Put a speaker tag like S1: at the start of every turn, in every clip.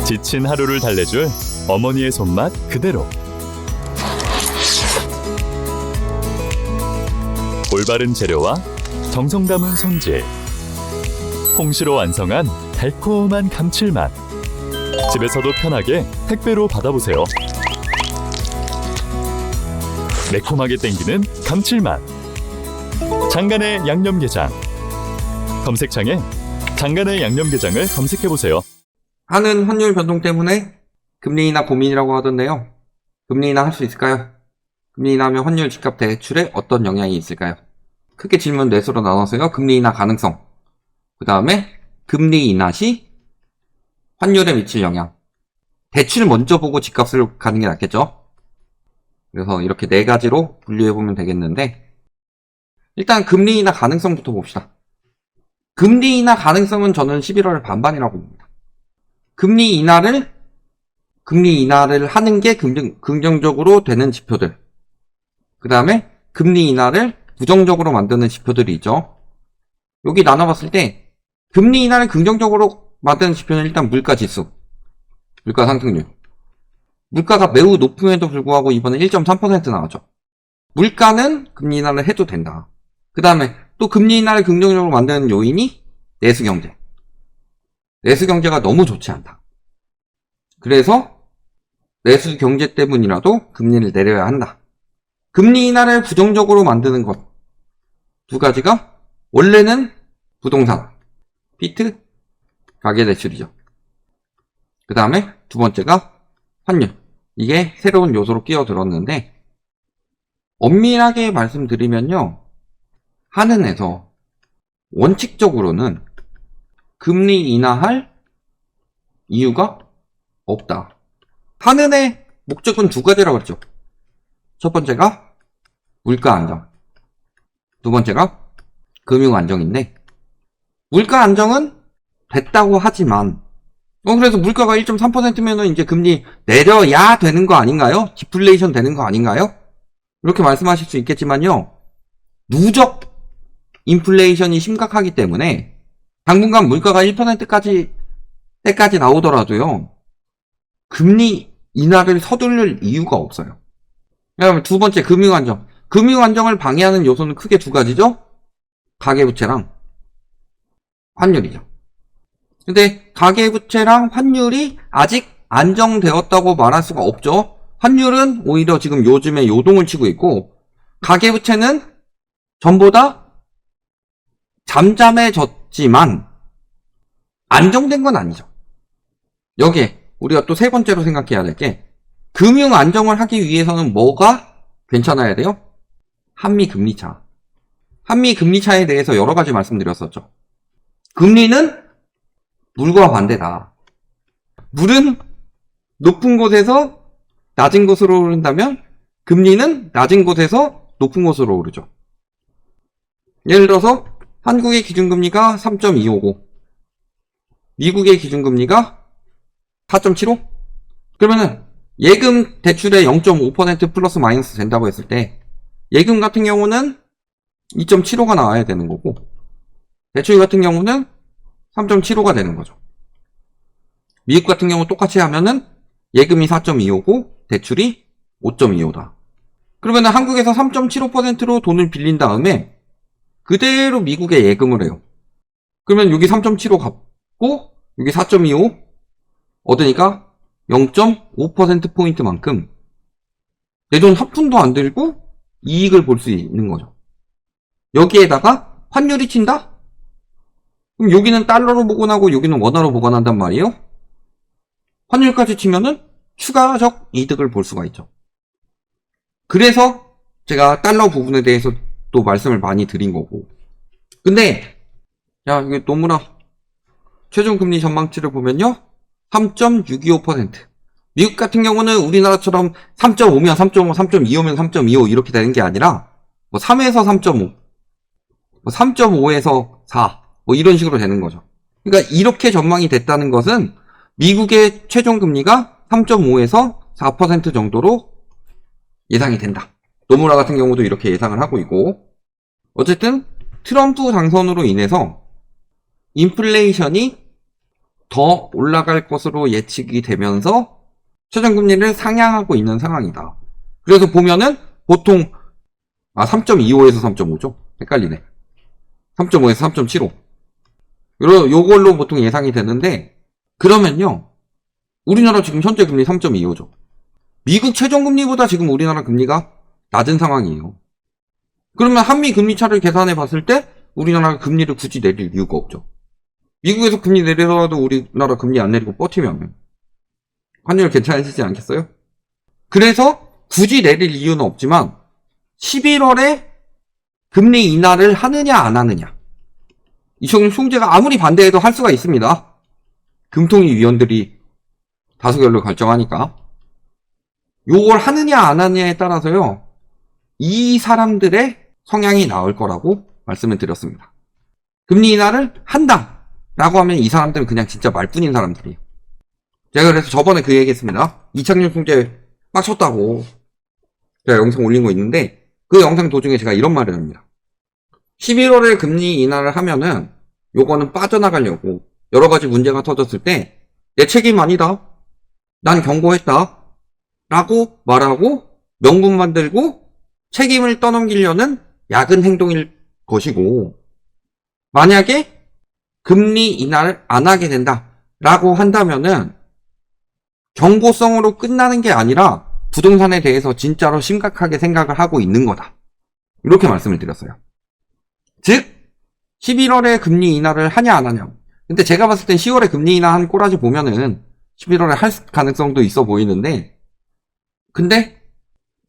S1: 지친 하루를 달래줄 어머니의 손맛 그대로. 올바른 재료와 정성 담은 손질. 홍시로 완성한 달콤한 감칠맛. 집에서도 편하게 택배로 받아보세요. 매콤하게 땡기는 감칠맛. 장간의 양념게장. 검색창에 장간의 양념게장을 검색해보세요.
S2: 하는 환율 변동 때문에 금리 인하 고민이라고 하던데요. 금리 인하 할 수 있을까요? 금리 인하하면 환율 집값 대출에 어떤 영향이 있을까요? 크게 질문 넷으로 나눠서요. 금리 인하 가능성, 그 다음에 금리 인하 시 환율에 미칠 영향. 대출 먼저 보고 집값을 가는 게 낫겠죠? 그래서 이렇게 네 가지로 분류해보면 되겠는데, 일단 금리 인하 가능성부터 봅시다. 금리 인하 가능성은 저는 11월 반반이라고 봅니다. 금리 인하를 하는 게 긍정적으로 되는 지표들. 그 다음에 금리 인하를 부정적으로 만드는 지표들이 있죠. 여기 나눠봤을 때 금리 인하를 긍정적으로 만드는 지표는 일단 물가 지수, 물가 상승률. 물가가 매우 높음에도 불구하고 이번에 1.3% 나왔죠. 물가는 금리 인하를 해도 된다. 그 다음에 또 금리 인하를 긍정적으로 만드는 요인이 내수경제. 내수경제가 너무 좋지 않다. 그래서 내수경제 때문이라도 금리를 내려야 한다. 금리 인하를 부정적으로 만드는 것 두 가지가 원래는 부동산, 피트, 가계대출이죠. 그 다음에 두 번째가 환율. 이게 새로운 요소로 끼어들었는데, 엄밀하게 말씀드리면요, 한은에서 원칙적으로는 금리 인하할 이유가 없다. 한은의 목적은 두 가지라고 그랬죠. 첫 번째가 물가 안정, 두 번째가 금융 안정인데, 물가 안정은 됐다고 하지만, 그래서 물가가 1.3%면은 이제 금리 내려야 되는 거 아닌가요? 디플레이션 되는 거 아닌가요? 이렇게 말씀하실 수 있겠지만요, 누적 인플레이션이 심각하기 때문에 당분간 물가가 1%때까지 나오더라도요, 금리 인하를 서두를 이유가 없어요. 그다음에 두 번째, 금융 안정. 금융 안정을 방해하는 요소는 크게 두 가지죠. 가계부채랑 환율이죠. 근데 가계부채랑 환율이 아직 안정되었다고 말할 수가 없죠. 환율은 오히려 지금 요즘에 요동을 치고 있고, 가계부채는 전보다 잠잠해졌지만 안정된 건 아니죠. 여기에 우리가 또 세 번째로 생각해야 될 게, 금융 안정을 하기 위해서는 뭐가 괜찮아야 돼요? 한미 금리차. 한미 금리차에 대해서 여러 가지 말씀드렸었죠. 금리는 물과 반대다. 물은 높은 곳에서 낮은 곳으로 오른다면 금리는 낮은 곳에서 높은 곳으로 오르죠. 예를 들어서 한국의 기준금리가 3.255, 미국의 기준금리가 4.75? 그러면은 예금 대출에 0.5% 플러스 마이너스 된다고 했을 때, 예금 같은 경우는 2.75가 나와야 되는 거고, 대출 같은 경우는 3.75가 되는 거죠. 미국 같은 경우 똑같이 하면은 예금이 4.25고 대출이 5.25다. 그러면 한국에서 3.75%로 돈을 빌린 다음에 그대로 미국에 예금을 해요. 그러면 여기 3.75 갚고 여기 4.25 얻으니까 0.5%포인트만큼 내 돈 한 푼도 안 들고 이익을 볼 수 있는 거죠. 여기에다가 환율이 튄다? 그럼 여기는 달러로 보관하고 여기는 원화로 보관한단 말이에요. 환율까지 치면은 추가적 이득을 볼 수가 있죠. 그래서 제가 달러 부분에 대해서 또 말씀을 많이 드린 거고. 근데 야, 이게 너무나 최종 금리 전망치를 보면요, 3.625%. 미국 같은 경우는 우리나라처럼 3.5면 3.5, 3.25면 3.25 이렇게 되는 게 아니라 3에서 3.5, 3.5에서 4 이런 식으로 되는 거죠. 그러니까 이렇게 전망이 됐다는 것은 미국의 최종 금리가 3.5에서 4% 정도로 예상이 된다. 노무라 같은 경우도 이렇게 예상을 하고 있고, 어쨌든 트럼프 당선으로 인해서 인플레이션이 더 올라갈 것으로 예측이 되면서 최저금리를 상향하고 있는 상황이다. 그래서 보면은 보통 3.25에서 3.5죠. 헷갈리네. 3.5에서 3.75. 요걸로 보통 예상이 되는데, 그러면요, 우리나라 지금 현재 금리 3.25죠. 미국 최저금리보다 지금 우리나라 금리가 낮은 상황이에요. 그러면 한미 금리 차를 계산해 봤을 때 우리나라가 금리를 굳이 내릴 이유가 없죠. 미국에서 금리 내리더라도 우리나라 금리 안 내리고 버티면 환율 괜찮아지지 않겠어요? 그래서 굳이 내릴 이유는 없지만 11월에 금리 인하를 하느냐 안 하느냐, 이청용 총재가 아무리 반대해도 할 수가 있습니다. 금통위 위원들이 다수결로 결정하니까. 요걸 하느냐 안 하느냐에 따라서요, 이 사람들의 성향이 나올 거라고 말씀을 드렸습니다. 금리 인하를 한다 라고 하면 이 사람들은 그냥 진짜 말뿐인 사람들이에요. 제가 그래서 저번에 그 얘기 했습니다. 이창용 총재 빡쳤다고 제가 영상 올린 거 있는데, 그 영상 도중에 제가 이런 말을 합니다. 11월에 금리 인하를 하면은 요거는 빠져나가려고 여러 가지 문제가 터졌을 때 내 책임 아니다, 난 경고했다 라고 말하고 명분 만들고 책임을 떠넘기려는 야근 행동일 것이고, 만약에 금리 인하를 안 하게 된다 라고 한다면은 경고성으로 끝나는 게 아니라 부동산에 대해서 진짜로 심각하게 생각을 하고 있는 거다, 이렇게 말씀을 드렸어요. 즉 11월에 금리 인하를 하냐 안 하냐. 근데 제가 봤을 땐 10월에 금리 인하한 꼬라지 보면은 11월에 할 가능성도 있어 보이는데, 근데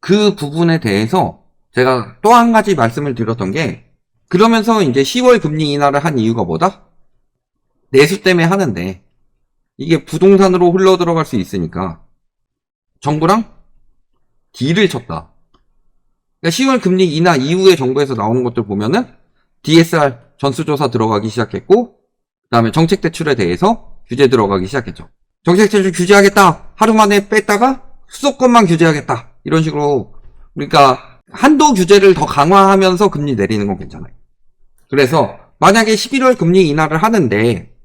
S2: 그 부분에 대해서 제가 또 한 가지 말씀을 드렸던 게, 그러면서 이제 10월 금리 인하를 한 이유가 뭐다? 내수 때문에 하는데 이게 부동산으로 흘러 들어갈 수 있으니까 정부랑 딜을 쳤다. 그러니까 10월 금리 인하 이후에 정부에서 나오는 것들 보면은 DSR 전수조사 들어가기 시작했고, 그 다음에 정책 대출에 대해서 규제 들어가기 시작했죠. 정책 대출 규제하겠다, 하루 만에 뺐다가 수도권만 규제하겠다, 이런 식으로. 그러니까 한도 규제를 더 강화하면서 금리 내리는 건 괜찮아요. 그래서 만약에 11월 금리 인하를 하는데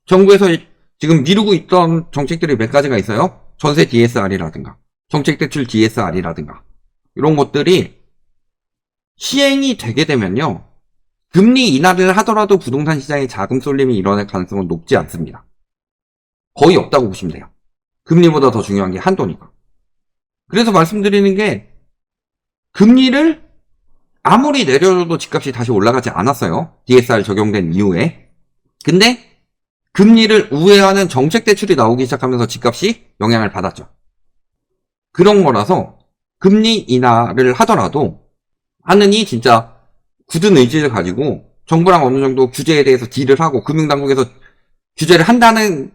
S2: 정부에서 지금 미루고 있던 정책들이 몇 가지가 있어요. 전세 DSR이라든가 정책 대출 DSR이라든가 이런 것들이 시행이 되게 되면요, 금리 인하를 하더라도 부동산 시장에 자금 쏠림이 일어날 가능성은 높지 않습니다. 거의 없다고 보시면 돼요. 금리보다 더 중요한 게 한도니까. 그래서 말씀드리는 게, 금리를 아무리 내려줘도 집값이 다시 올라가지 않았어요. DSR 적용된 이후에. 근데 금리를 우회하는 정책 대출이 나오기 시작하면서 집값이 영향을 받았죠. 그런 거라서 금리 인하를 하더라도 하느니 진짜 굳은 의지를 가지고 정부랑 어느 정도 규제에 대해서 딜을 하고 금융당국에서 규제를 한다는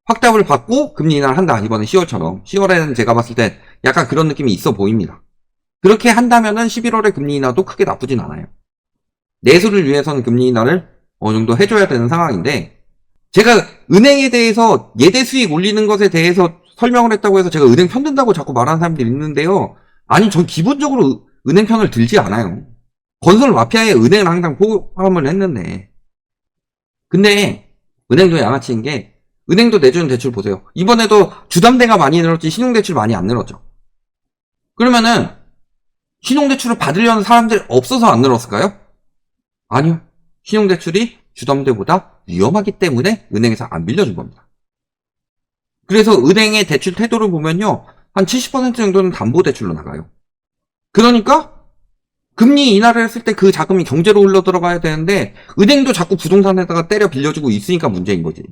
S2: 확답을 받고 금리 인하를 한다. 이번에 10월처럼. 10월에는 제가 봤을 때 약간 그런 느낌이 있어 보입니다. 그렇게 한다면은 11월에 금리 인하도 크게 나쁘진 않아요. 내수를 위해서는 금리 인하를 어느 정도 해줘야 되는 상황인데, 제가 은행에 대해서 예대 수익 올리는 것에 대해서 설명을 했다고 해서 제가 은행 편든다고 자꾸 말하는 사람들이 있는데요. 아니, 전 기본적으로 은행 편을 들지 않아요. 건설 마피아의 은행을 항상 포함을 했는데. 근데 은행도 양아치인 게, 은행도 내주는 대출 보세요. 이번에도 주담대가 많이 늘었지 신용대출 많이 안 늘었죠. 그러면은 신용대출을 받으려는 사람들이 없어서 안 늘었을까요? 아니요. 신용대출이 주담대보다 위험하기 때문에 은행에서 안 빌려준 겁니다. 그래서 은행의 대출 태도를 보면요, 한 70% 정도는 담보대출로 나가요. 그러니까 금리 인하를 했을 때 그 자금이 경제로 흘러 들어가야 되는데 은행도 자꾸 부동산에다가 때려 빌려주고 있으니까 문제인 거지.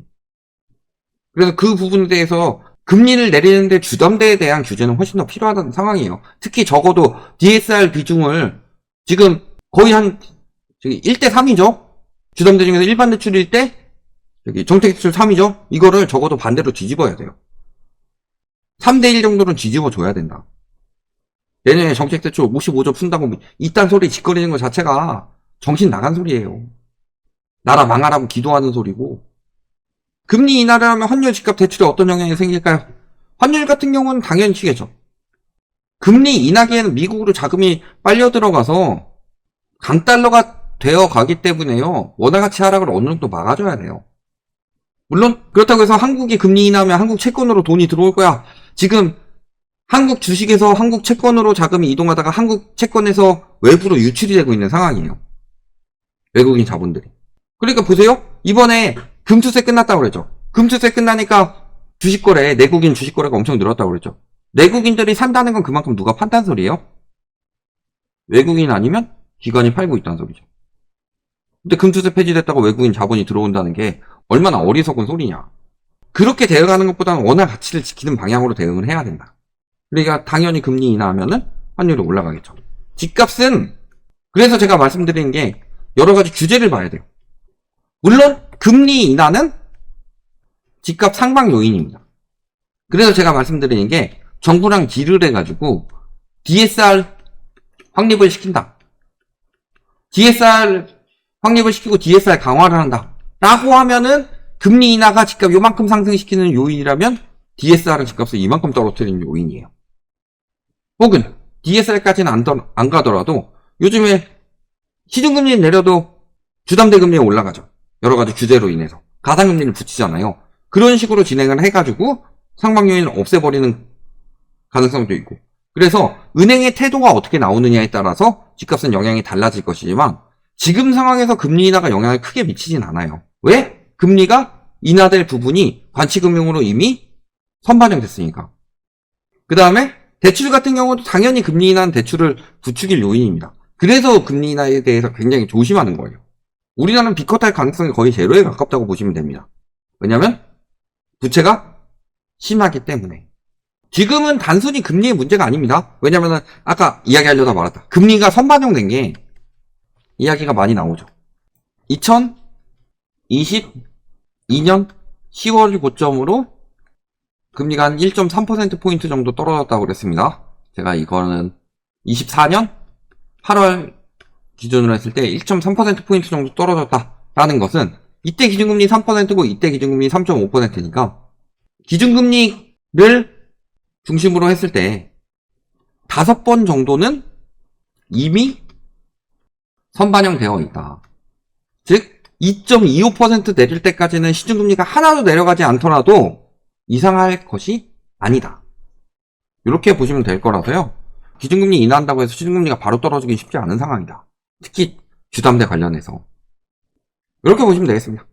S2: 그래서 그 부분에 대해서 금리를 내리는데 주담대에 대한 규제는 훨씬 더 필요하다는 상황이에요. 특히 적어도 DSR 비중을 지금 거의 한 1대 3이죠. 주담대 중에서 일반 대출일 때 정책 대출 3이죠. 이거를 적어도 반대로 뒤집어야 돼요. 3대 1 정도는 뒤집어 줘야 된다. 내년에 정책 대출 55조 푼다고 이딴 소리 짓거리는 것 자체가 정신 나간 소리예요. 나라 망하라고 기도하는 소리고. 금리 인하를 하면 환율 집값 대출에 어떤 영향이 생길까요? 환율 같은 경우는 당연히 튀겠죠. 금리 인하기에는 미국으로 자금이 빨려 들어가서 강달러가 되어 가기 때문에요, 원화 가치 하락을 어느 정도 막아줘야 돼요. 물론 그렇다고 해서 한국이 금리 인하하면 한국 채권으로 돈이 들어올 거야. 지금 한국 주식에서 한국 채권으로 자금이 이동하다가 한국 채권에서 외부로 유출이 되고 있는 상황이에요. 외국인 자본들이. 그러니까 보세요. 이번에 금투세 끝났다고 그랬죠. 금투세 끝나니까 주식거래, 내국인 주식거래가 엄청 늘었다고 그랬죠. 내국인들이 산다는 건 그만큼 누가 판단 소리예요? 외국인 아니면 기관이 팔고 있다는 소리죠. 근데 금투세 폐지됐다고 외국인 자본이 들어온다는 게 얼마나 어리석은 소리냐. 그렇게 대응하는 것보다는 원화 가치를 지키는 방향으로 대응을 해야 된다. 그러니까 당연히 금리 인하하면은 환율이 올라가겠죠. 집값은 그래서 제가 말씀드리는 게 여러 가지 규제를 봐야 돼요. 물론 금리 인하는 집값 상방 요인입니다. 그래서 제가 말씀드리는 게 정부랑 딜을 해가지고 DSR 확립을 시킨다. DSR 확립을 시키고 DSR 강화를 한다. 라고 하면은 금리 인하가 집값 요만큼 상승시키는 요인이라면 DSR은 집값을 이만큼 떨어뜨리는 요인이에요. 혹은 DSR까지는 안 가더라도 요즘에 시중금리 내려도 주담대 금리 올라가죠. 여러 가지 규제로 인해서. 가상금리를 붙이잖아요. 그런 식으로 진행을 해가지고 상방요인을 없애버리는 가능성도 있고. 그래서 은행의 태도가 어떻게 나오느냐에 따라서 집값은 영향이 달라질 것이지만 지금 상황에서 금리 인하가 영향을 크게 미치진 않아요. 왜? 금리가 인하될 부분이 관치금융으로 이미 선반영됐으니까. 그 다음에 대출 같은 경우도 당연히 금리 인하는 대출을 부추길 요인입니다. 그래서 금리 인하에 대해서 굉장히 조심하는 거예요. 우리나라는 비컷할 가능성이 거의 제로에 가깝다고 보시면 됩니다. 왜냐면 부채가 심하기 때문에. 지금은 단순히 금리의 문제가 아닙니다. 왜냐면은 아까 이야기하려다 말았다. 금리가 선반영된 게 이야기가 많이 나오죠. 2022년 10월 고점으로 금리가 한 1.3%포인트 정도 떨어졌다고 그랬습니다. 제가 이거는 24년 8월 기준으로 했을 때 1.3%포인트 정도 떨어졌다라는 것은 이때 기준금리 3%고 이때 기준금리 3.5%니까 기준금리를 중심으로 했을 때 5번 정도는 이미 선반영되어 있다. 즉 2.25% 내릴 때까지는 시중금리가 하나도 내려가지 않더라도 이상할 것이 아니다. 이렇게 보시면 될 거라서요. 기준금리 인하한다고 해서 시중금리가 바로 떨어지기 쉽지 않은 상황이다. 특히 주담대 관련해서. 이렇게 보시면 되겠습니다.